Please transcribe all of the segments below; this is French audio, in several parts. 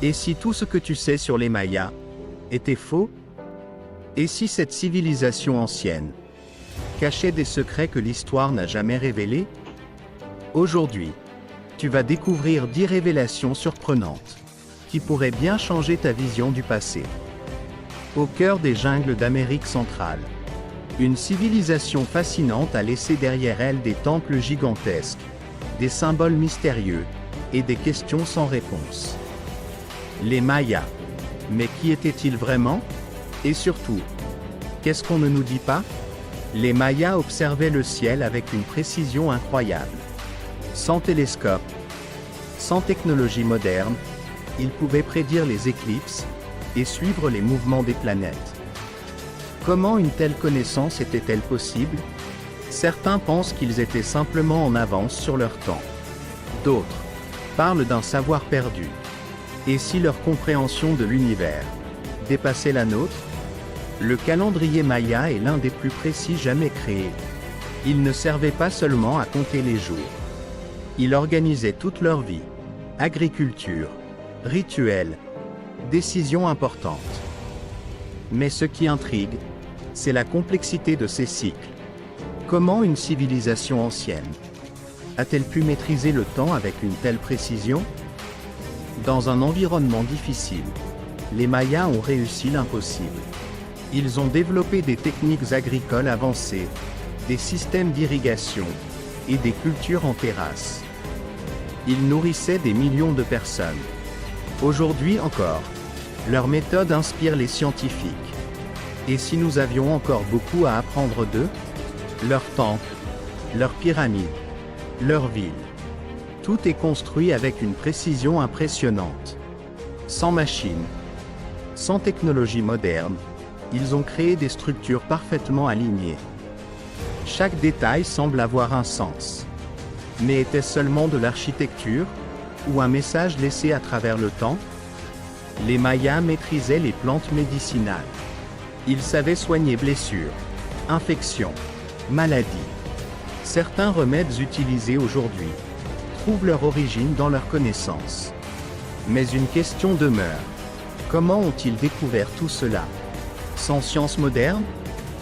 Et si tout ce que tu sais sur les Mayas était faux? Et si cette civilisation ancienne cachait des secrets que l'histoire n'a jamais révélés? Aujourd'hui, tu vas découvrir 10 révélations surprenantes qui pourraient bien changer ta vision du passé. Au cœur des jungles d'Amérique centrale, une civilisation fascinante a laissé derrière elle des temples gigantesques, des symboles mystérieux et des questions sans réponse. Les Mayas. Mais qui étaient-ils vraiment? Et surtout, qu'est-ce qu'on ne nous dit pas? Les Mayas observaient le ciel avec une précision incroyable. Sans télescope, sans technologie moderne, ils pouvaient prédire les éclipses et suivre les mouvements des planètes. Comment une telle connaissance était-elle possible? Certains pensent qu'ils étaient simplement en avance sur leur temps. D'autres parlent d'un savoir perdu. Et si leur compréhension de l'univers dépassait la nôtre? Le calendrier Maya est l'un des plus précis jamais créés. Il ne servait pas seulement à compter les jours. Il organisait toute leur vie. Agriculture, rituels, décisions importantes. Mais ce qui intrigue, c'est la complexité de ces cycles. Comment une civilisation ancienne a-t-elle pu maîtriser le temps avec une telle précision? Dans un environnement difficile, les Mayas ont réussi l'impossible. Ils ont développé des techniques agricoles avancées, des systèmes d'irrigation et des cultures en terrasse. Ils nourrissaient des millions de personnes. Aujourd'hui encore, leurs méthodes inspirent les scientifiques. Et si nous avions encore beaucoup à apprendre d'eux? Leurs temples, leurs pyramides, leurs villes. Tout est construit avec une précision impressionnante. Sans machines, sans technologie moderne, ils ont créé des structures parfaitement alignées. Chaque détail semble avoir un sens. Mais était-ce seulement de l'architecture, ou un message laissé à travers le temps? Les Mayas maîtrisaient les plantes médicinales. Ils savaient soigner blessures, infections, maladies. Certains remèdes utilisés aujourd'hui trouvent leur origine dans leurs connaissances. Mais une question demeure. Comment ont-ils découvert tout cela? Sans science moderne,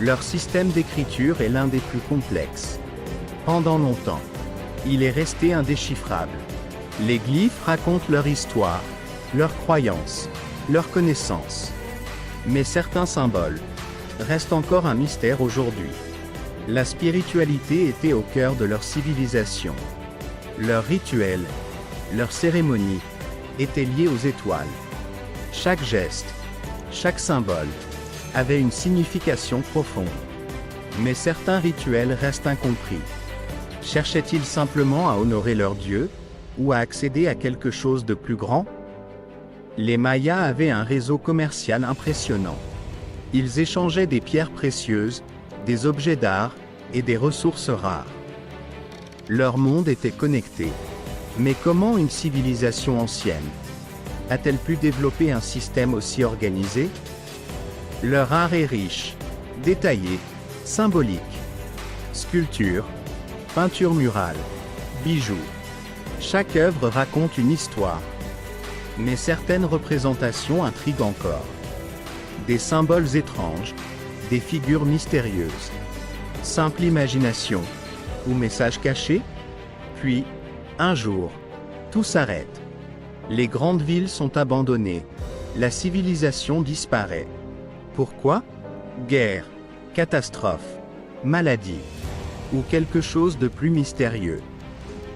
leur système d'écriture est l'un des plus complexes. Pendant longtemps, il est resté indéchiffrable. Les glyphes racontent leur histoire, leurs croyances, leurs connaissances. Mais certains symboles restent encore un mystère aujourd'hui. La spiritualité était au cœur de leur civilisation. Leurs rituels, leurs cérémonies étaient liés aux étoiles. Chaque geste, chaque symbole avait une signification profonde. Mais certains rituels restent incompris. Cherchaient-ils simplement à honorer leur Dieu, ou à accéder à quelque chose de plus grand? Les Mayas avaient un réseau commercial impressionnant. Ils échangeaient des pierres précieuses, des objets d'art et des ressources rares. Leur monde était connecté. Mais comment une civilisation ancienne a-t-elle pu développer un système aussi organisé? Leur art est riche, détaillé, symbolique. Sculpture, peinture murale, bijoux. Chaque œuvre raconte une histoire. Mais certaines représentations intriguent encore. Des symboles étranges, des figures mystérieuses. Simple imagination, ou message caché? Puis, un jour, tout s'arrête. Les grandes villes sont abandonnées. La civilisation disparaît. Pourquoi? Guerre, catastrophe, maladie, ou quelque chose de plus mystérieux.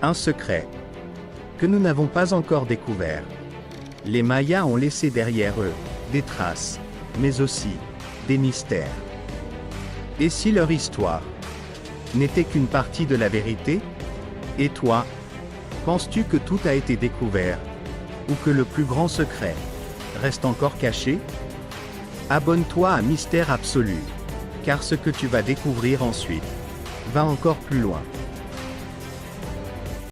Un secret que nous n'avons pas encore découvert. Les Mayas ont laissé derrière eux des traces, mais aussi des mystères. Et si leur histoire n'était qu'une partie de la vérité? Et toi, penses-tu que tout a été découvert, ou que le plus grand secret reste encore caché? Abonne-toi à Mystère Absolu, car ce que tu vas découvrir ensuite va encore plus loin.